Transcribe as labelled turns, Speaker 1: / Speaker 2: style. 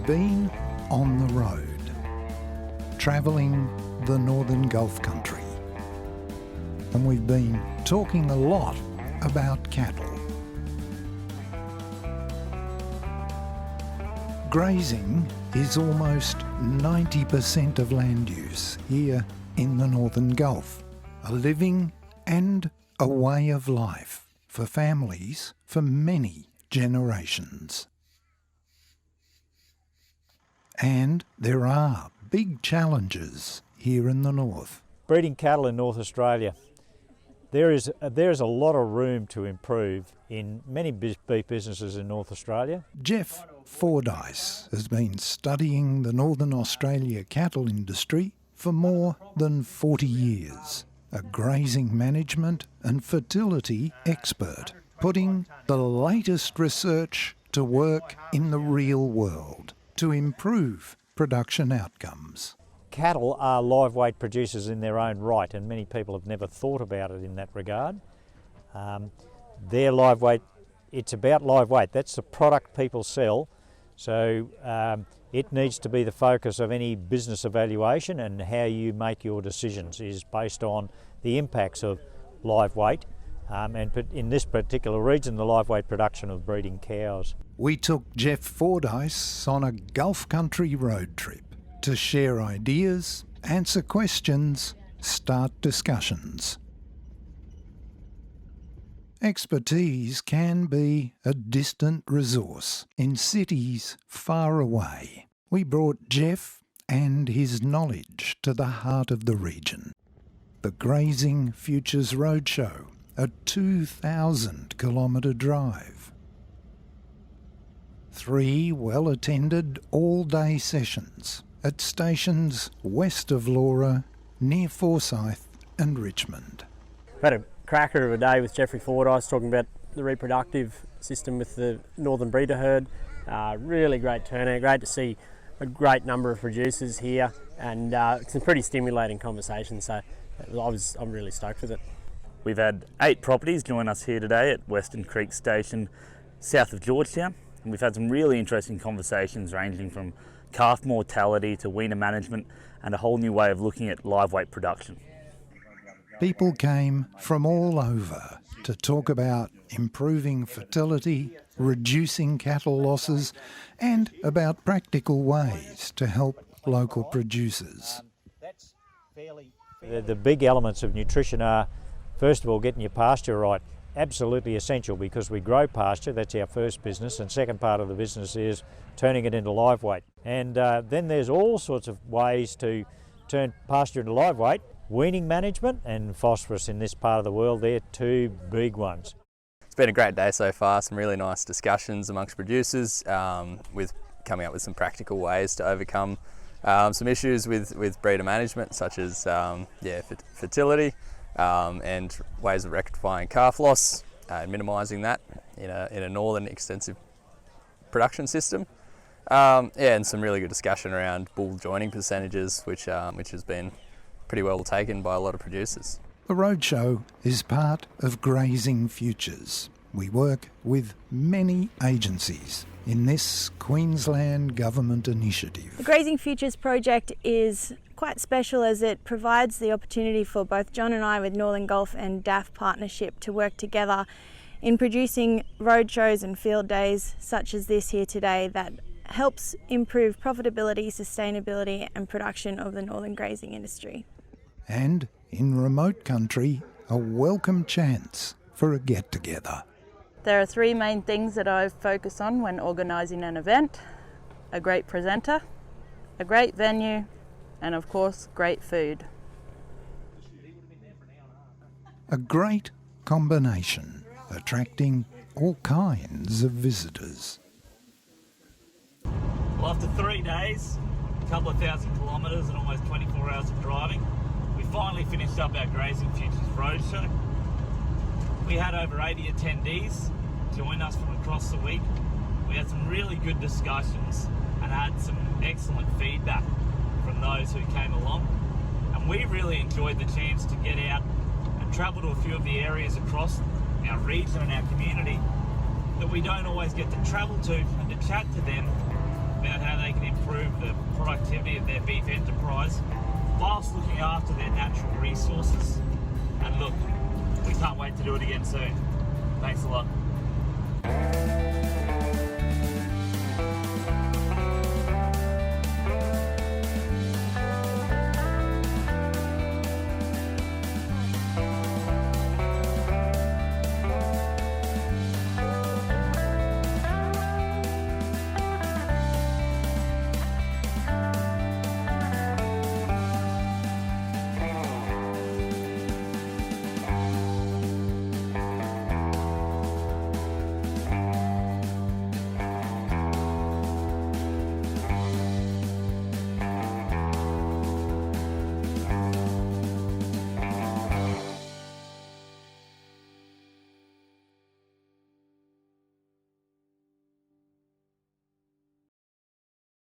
Speaker 1: been on the road, travelling the Northern Gulf country. And we've been talking a lot about cattle. Grazing is almost 90% of land use here in the Northern Gulf, a living and a way of life for families for many generations. And there are big challenges here in the north.
Speaker 2: Breeding cattle in North Australia. There's a lot of room to improve in many beef businesses in North Australia.
Speaker 1: Geoff Fordyce has been studying the Northern Australia cattle industry for more than 40 years. A grazing management and fertility expert, putting the latest research to work in the real world to improve production outcomes.
Speaker 2: Cattle are live weight producers in their own right, and many people have never thought about it in that regard. Their live weight, it's about live weight. That's the product people sell. So it needs to be the focus of any business evaluation, and how you make your decisions is based on the impacts of live weight, and in this particular region, the live weight production of breeding cows.
Speaker 1: We took Geoff Fordyce on a Gulf country road trip to share ideas, answer questions, start discussions. Expertise can be a distant resource in cities far away. We brought Geoff and his knowledge to the heart of the region. The Grazing Futures Roadshow, a 2,000-kilometre drive. 3 well-attended all-day sessions at stations west of Laura, near Forsyth and Richmond.
Speaker 3: I've had a cracker of a day with Geoffrey Fordyce talking about the reproductive system with the northern breeder herd. Really great turnout, great to see a great number of producers here, and some pretty stimulating conversations, so I'm really stoked with it.
Speaker 4: We've had 8 properties join us here today at Western Creek Station, south of Georgetown, and we've had some really interesting conversations ranging from calf mortality to weaner management and a whole new way of looking at live weight production.
Speaker 1: People came from all over to talk about improving fertility, reducing cattle losses, and about practical ways to help local producers.
Speaker 2: The big elements of nutrition are, first of all, getting your pasture right. Absolutely essential, because we grow pasture, that's our first business, and second part of the business is turning it into live weight. And then there's all sorts of ways to turn pasture into live weight. Weaning management and phosphorus in this part of the world, they're 2 big ones.
Speaker 5: It's been a great day so far, some really nice discussions amongst producers, with coming up with some practical ways to overcome some issues with breeder management, such as fertility, and ways of rectifying calf loss, minimising that in a northern extensive production system. And some really good discussion around bull joining percentages, which has been pretty well taken by a lot of producers.
Speaker 1: The Roadshow is part of Grazing Futures. We work with many agencies in this Queensland Government initiative.
Speaker 6: The Grazing Futures project is quite special, as it provides the opportunity for both John and I with Northern Gulf and DAF Partnership to work together in producing roadshows and field days such as this here today that helps improve profitability, sustainability and production of the northern grazing industry.
Speaker 1: And in remote country, a welcome chance for a get-together.
Speaker 7: There are 3 main things that I focus on when organising an event: a great presenter, a great venue, and of course, great food.
Speaker 1: A great combination, attracting all kinds of visitors.
Speaker 4: Well, after 3 days, a couple of thousand kilometres and almost 24 hours of driving, we finally finished up our Grazing Futures Roadshow. We had over 80 attendees join us from across the week. We had some really good discussions and had some excellent feedback from those who came along. And we really enjoyed the chance to get out and travel to a few of the areas across our region and our community that we don't always get to travel to, and to chat to them about how they can improve the productivity of their beef enterprise whilst looking after their natural resources. And look, we can't wait to do it again soon. Thanks a lot.